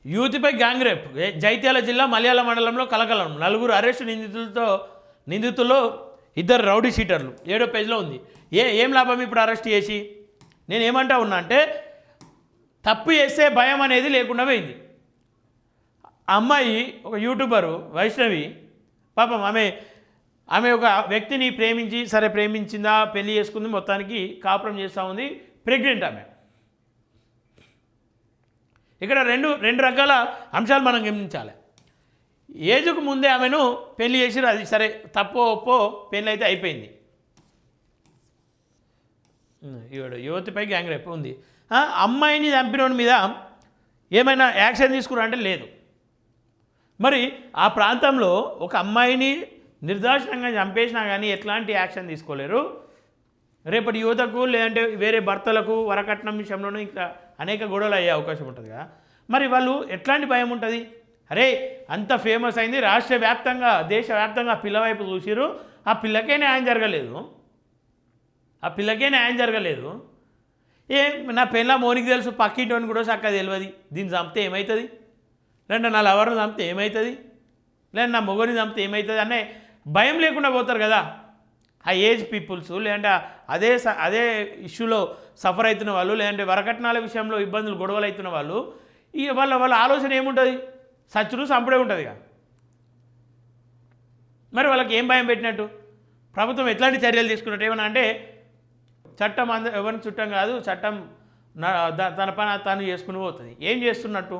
యువతిపై gang rape జైత్యాల జిల్లా మల్యాల మండలంలో కలకలం నలుగురు అరెస్టు నిందితుల్లో ఇద్దరు రౌడీ షీటర్లు 7వ పేజీలో ఉంది. ఏం లాభం ఇప్పుడు అరెస్ట్ చేసి? నేను ఏమంటా ఉన్నా అంటే తప్పు చేస్తే భయం అనేది లేకుండా పోయింది. అమ్మాయి ఒక యూట్యూబరు వైష్ణవి పాపం ఆమె ఒక వ్యక్తిని ప్రేమించి సరే ప్రేమించిందా పెళ్లి చేసుకుంది మొత్తానికి కాపురం చేస్తూ ఉంది, ప్రెగ్నెంట్ ఆమె. ఇక్కడ రెండు రకాల అంశాలు మనం గమనించాలి. ఏజ్కు ముందే ఆమెను పెళ్లి చేసిరు, అది సరే తప్పో ఒప్పో పెళ్ళి అయితే అయిపోయింది. యువతిపై గ్యాంగ్ రేప్ ఉంది. అమ్మాయిని చంపినోడి మీద ఏమైనా యాక్షన్ తీసుకురా అంటే లేదు. మరి ఆ ప్రాంతంలో ఒక అమ్మాయిని నిర్దాక్షిణంగా చంపేసినా కానీ ఎట్లాంటి యాక్షన్ తీసుకోలేరు. రేపటి యువతకు లేదంటే వేరే భర్తలకు వరకట్నం విషయంలోనూ ఇంకా అనేక గొడవలు అయ్యే అవకాశం ఉంటుంది కదా. మరి వాళ్ళు ఎట్లాంటి భయం ఉంటుంది? అరే అంత ఫేమస్ అయింది, రాష్ట్ర వ్యాప్తంగా దేశవ్యాప్తంగా పిల్ల వైపు చూసిరు, ఆ పిల్లకే న్యాయం జరగలేదు. నా పెళ్ళ మోనికి తెలుసు, పక్కింటోని కూడా చక్కగా తెలియదు. దీన్ని చంపితే ఏమవుతుంది, లేదంటే నా లవర్ని చంపితే ఏమవుతుంది, లేదంటే నా మొగని చంపితే ఏమవుతుంది అనే భయం లేకుండా పోతారు కదా ఆ ఏజ్ పీపుల్స్. లేదంటే అదే ఇష్యూలో సఫర్ అవుతున్న వాళ్ళు, లేదంటే వరకట్నాల విషయంలో ఇబ్బందులు గొడవలు అవుతున్న వాళ్ళు, వాళ్ళ ఆలోచన ఏముంటుంది? సచ్చుడు సంపడే ఉంటుంది కదా. మరి వాళ్ళకి ఏం భయం పెట్టినట్టు? ప్రభుత్వం ఎట్లాంటి చర్యలు తీసుకున్నట్టు? ఏమన్నా అంటే చట్టం ఎవరిని చుట్టం కాదు, చట్టం తన పని తాను చేసుకుని పోతుంది. ఏం చేస్తున్నట్టు?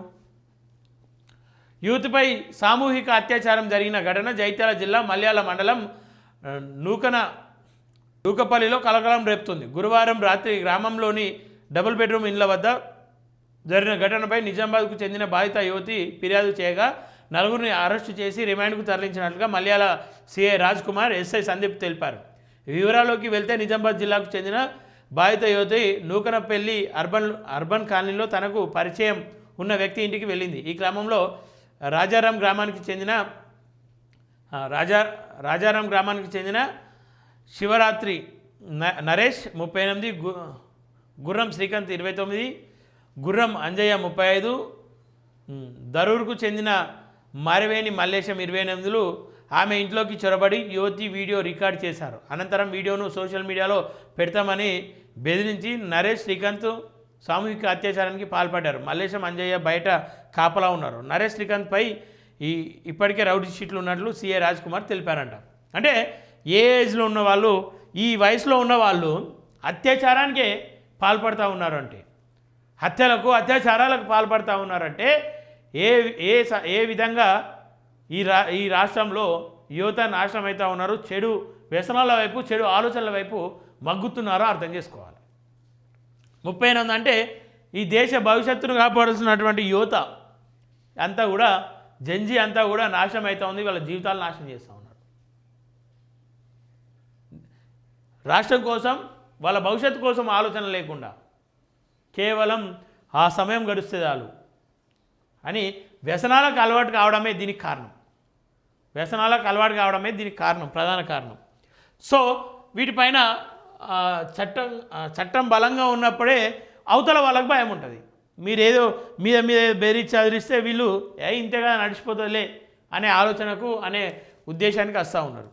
యూత్పై సామూహిక అత్యాచారం జరిగిన ఘటన జైత్యాల జిల్లా మల్యాల మండలం నూకపల్లిలో కలకలం రేపుతుంది. గురువారం రాత్రి గ్రామంలోని డబుల్ బెడ్రూమ్ ఇండ్ల వద్ద జరిగిన ఘటనపై నిజామాబాద్కు చెందిన బాధిత యువతి ఫిర్యాదు చేయగా నలుగురిని అరెస్టు చేసి రిమాండ్కు తరలించినట్లుగా మల్యాల సిఐ రాజ్ కుమార్, ఎస్ఐ సందీప్ తెలిపారు. వివరాల్లోకి వెళ్తే నిజామాబాద్ జిల్లాకు చెందిన బాధిత యువతి నూకనపల్లి అర్బన్ కాలనీలో తనకు పరిచయం ఉన్న వ్యక్తి ఇంటికి వెళ్ళింది. ఈ క్రమంలో రాజారాం గ్రామానికి చెందిన శివరాత్రి నరేష్ 38, గుర్రం శ్రీకాంత్ 29, గుర్రం అంజయ్య 35, దరూర్కు చెందిన మారివేణి మల్లేశం 28 ఆమె ఇంట్లోకి చొరబడి యువతి వీడియో రికార్డ్ చేశారు. అనంతరం వీడియోను సోషల్ మీడియాలో పెడతామని బెదిరించి నరేష్, శ్రీకాంత్ సామూహిక అత్యాచారానికి పాల్పడ్డారు. మల్లేశం, అంజయ్య బయట కాపలా ఉన్నారు. నరేష్, శ్రీకాంత్పై ఇప్పటికే రౌడీ షీట్లు ఉన్నట్లు సిఐ రాజ్ కుమార్ తెలిపారంట. అంటే ఏ ఏజ్లో ఉన్న వాళ్ళు, ఈ వయసులో ఉన్న వాళ్ళు అత్యాచారానికే పాల్పడుతూ ఉన్నారంటే, అత్యాచారాలకు పాల్పడుతూ ఉన్నారంటే ఏ విధంగా ఈ రాష్ట్రంలో యువత నాశనం అవుతూ ఉన్నారు, చెడు వ్యసనాల వైపు, చెడు ఆలోచనల వైపు మగ్గుతున్నారో అర్థం చేసుకోవాలి. 38 అంటే ఈ దేశ భవిష్యత్తును కాపాడాల్సినటువంటి యువత అంతా కూడా జంజీ అంతా కూడా నాశనం అవుతూ ఉంది, వాళ్ళ జీవితాలు నాశనం చేస్తూ ఉన్నారు. రాష్ట్రం కోసం, వాళ్ళ భవిష్యత్తు కోసం ఆలోచన లేకుండా కేవలం ఆ సమయం గడిస్తే చాలు అని వ్యసనాలకు అలవాటు కావడమే దీనికి కారణం, ప్రధాన కారణం. సో వీటిపైన చట్టం బలంగా ఉన్నప్పుడే అవతల వాళ్ళకి భయం ఉంటుంది. మీరేదో మీద బెదిరించి చదిరిస్తే వీళ్ళు ఇంతేగా నడిచిపోతుందిలే అనే ఆలోచనకు, అనే ఉద్దేశానికి వస్తూ ఉన్నారు.